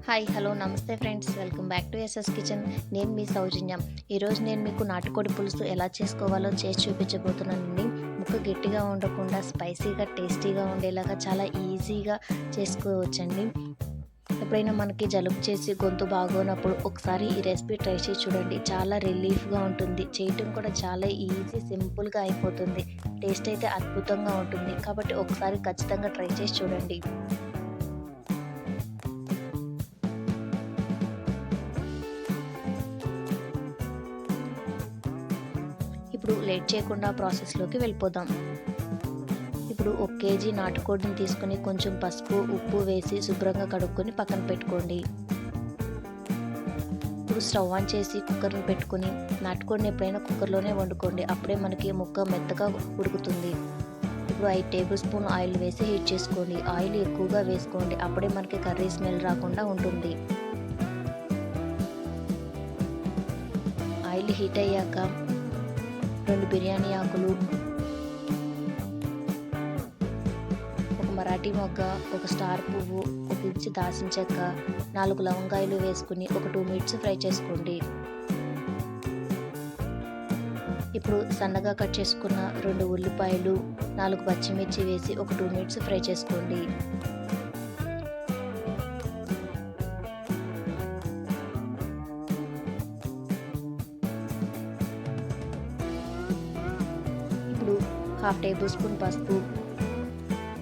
Hi hello నమస్తే friends, welcome back to SS Kitchen. నేను మీ సౌజన్య. ఈరోజు నేను మీకు నాటుకోడి పులుసు ఎలా చేసుకోవాలో చేసి చూపించబోతున్నానండి. ముక్క గట్టిగా ఉండకుండా స్పైసీగా టేస్టీగా ఉండేలాగా చాలా ఈజీగా చేసుకోవచ్చండి. ఎప్పుడైనా మనకి జలుబు చేసి గొంతు బాగోనప్పుడు ఒకసారి ఈ రెసిపీ ట్రై చేసి చూడండి. చాలా రిలీఫ్గా ఉంటుంది, చేయటం కూడా చాలా ఈజీ, సింపుల్గా అయిపోతుంది. టేస్ట్ అయితే అద్భుతంగా ఉంటుంది, కాబట్టి ఒకసారి ఖచ్చితంగా ట్రై చేసి చూడండి. ఇప్పుడు లేట్ చేయకుండా ప్రాసెస్లోకి వెళ్ళిపోదాం. ఇప్పుడు 1 కేజీ నాటుకోడిని తీసుకుని కొంచెం పసుపు ఉప్పు వేసి శుభ్రంగా కడుక్కొని పక్కన పెట్టుకోండి. ఇప్పుడు స్టవ్ ఆన్ చేసి కుక్కర్ని పెట్టుకుని నాటుకోడిని ఎప్పుడైనా కుక్కర్లోనే వండుకోండి, అప్పుడే మనకి ముక్క మెత్తగా ఉడుకుతుంది. ఇప్పుడు 5 టేబుల్ స్పూన్ ఆయిల్ వేసి హీట్ చేసుకోండి. ఆయిల్ ఎక్కువగా వేసుకోండి, అప్పుడే మనకి కర్రీ స్మెల్ రాకుండా ఉంటుంది. ఆయిల్ హీట్ అయ్యాక 2 బిర్యానీ ఆకులు, ఒక మరాఠీ మొగ్గ, ఒక స్టార్ పువ్వు, ఒక ఇంచు దాల్చిన చెక్క, 4 లవంగాయలు వేసుకుని ఒక 2 మినిట్స్ ఫ్రై చేసుకోండి. ఇప్పుడు సన్నగా కట్ చేసుకున్న 2 ఉల్లిపాయలు, 4 పచ్చిమిర్చి వేసి ఒక 2 మినిట్స్ ఫ్రై చేసుకోండి. ఇప్పుడు 1/2 టేబుల్ స్పూన్ పసుపు,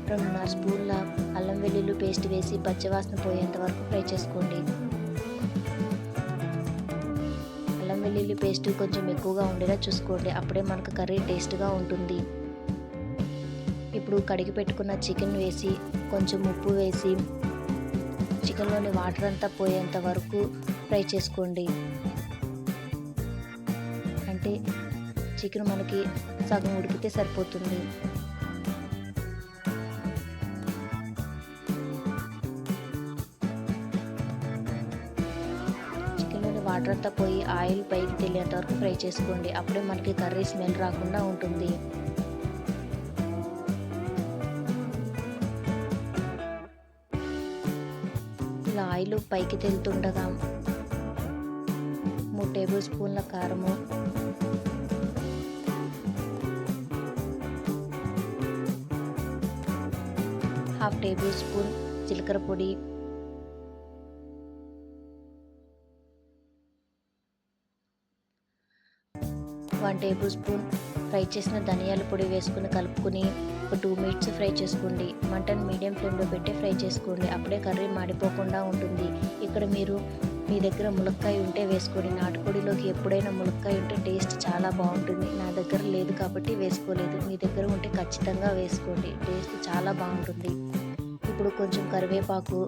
2.5 స్పూన్ల అల్లం వెల్లుల్లి పేస్ట్ వేసి పచ్చివాసన పోయేంత వరకు ఫ్రై చేసుకోండి. అల్లం వెల్లుల్లి పేస్ట్ కొంచెం ఎక్కువగా ఉండేలా చూసుకోండి, అప్పుడే మనకు కర్రీ టేస్ట్గా ఉంటుంది. ఇప్పుడు కడిగి పెట్టుకున్న చికెన్ వేసి కొంచెం ఉప్పు వేసి చికెన్లోని వాటర్ అంతా పోయేంత వరకు ఫ్రై చేసుకోండి. అంటే చికెన్ మనకి సగం ఉడికితే సరిపోతుంది. చికెన్లోని వాటర్ అంతా పోయి ఆయిల్ పైకి తెలియేంత వరకు ఫ్రై చేసుకోండి, అప్పుడే మనకి కర్రీ స్మెల్ రాకుండా ఉంటుంది. ఇలా ఆయిల్ పైకి తెలుతుండగా 3 టేబుల్ స్పూన్ల కారము, 1/2 టేబుల్ స్పూన్ జీలకర్ర పొడి, 1 టేబుల్ స్పూన్ ఫ్రై చేసిన ధనియాల పొడి వేసుకుని కలుపుకొని ఒక 2 మినిట్స్ ఫ్రై చేసుకోండి. మంటను మీడియం ఫ్లేమ్లో పెట్టి ఫ్రై చేసుకోండి, అప్పుడే కర్రీ మాడిపోకుండా ఉంటుంది. ఇక్కడ మీ దగ్గర ములక్కాయ ఉంటే వేసుకోండి. నాటుకోడిలోకి ఎప్పుడైనా ములక్కాయ ఉంటే టేస్ట్ చాలా బాగుంటుంది. నా దగ్గర లేదు కాబట్టి వేసుకోలేదు, మీ దగ్గర ఉంటే ఖచ్చితంగా వేసుకోండి, టేస్ట్ చాలా బాగుంటుంది. ఇప్పుడు కొంచెం కరివేపాకు,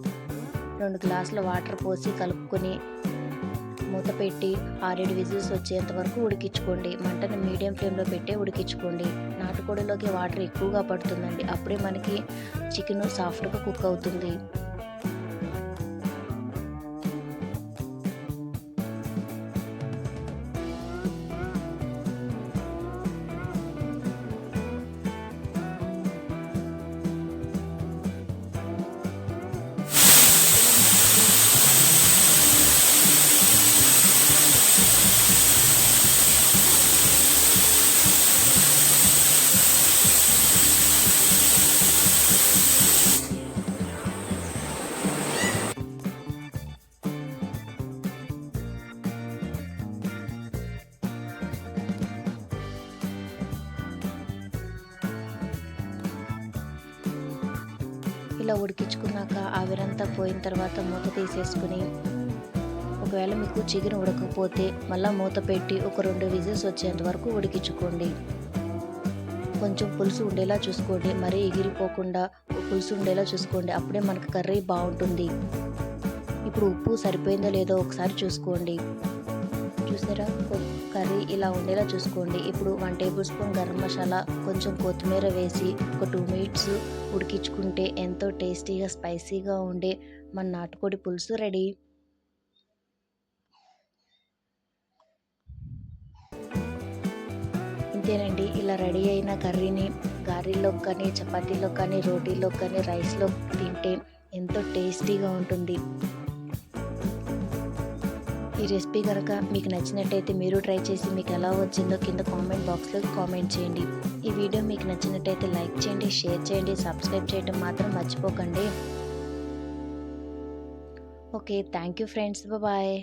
2 గ్లాసుల వాటర్ పోసి కలుపుకొని మూత పెట్టి 6-7 విజిల్స్ వచ్చేంత వరకు ఉడికించుకోండి. మంటను మీడియం ఫ్లేమ్లో పెట్టి ఉడికించుకోండి. నాటుకోడిలోకి వాటర్ ఎక్కువగా పడుతుందండి, అప్పుడే మనకి చికెన్ సాఫ్ట్గా కుక్ అవుతుంది. ఇలా ఉడికించుకున్నాక ఆవిరంతా పోయిన తర్వాత మూత తీసేసుకుని, ఒకవేళ మీకు చికెన్ ఉడకపోతే మళ్ళీ మూత పెట్టి ఒక 2 విజిల్స్ వచ్చేంత వరకు ఉడికించుకోండి. కొంచెం పులుసు ఉండేలా చూసుకోండి, మరీ ఎగిరిపోకుండా పులుసు ఉండేలా చూసుకోండి, అప్పుడే మనకు కర్రీ బాగుంటుంది. ఇప్పుడు ఉప్పు సరిపోయిందో లేదో ఒకసారి చూసుకోండి. చూసారా, కర్రీ ఇలా ఉండేలా చూసుకోండి. ఇప్పుడు 1 టేబుల్ స్పూన్ గరం మసాలా, కొంచెం కొత్తిమీర వేసి ఒక 2 మినిట్స్ ఉడికించుకుంటే ఎంతో టేస్టీగా స్పైసీగా ఉండే మన నాటుకోడి పులుసు రెడీ. ఇంతేనండి, ఇలా రెడీ అయిన కర్రీని గారెల్లోకి కానీ, చపాతీలోకి కానీ, రోటీలోకి కానీ, రైస్లో తింటే ఎంతో టేస్టీగా ఉంటుంది. ఈ రెసిపీ కనుక మీకు నచ్చినట్టయితే మీరు ట్రై చేసి మీకు ఎలా వచ్చిందో కింద కామెంట్ బాక్స్లో కామెంట్ చేయండి. ఈ వీడియో మీకు నచ్చినట్టయితే లైక్ చేయండి, షేర్ చేయండి, సబ్స్క్రైబ్ చేయడం మాత్రం మర్చిపోకండి. Okay, thank you friends, bye.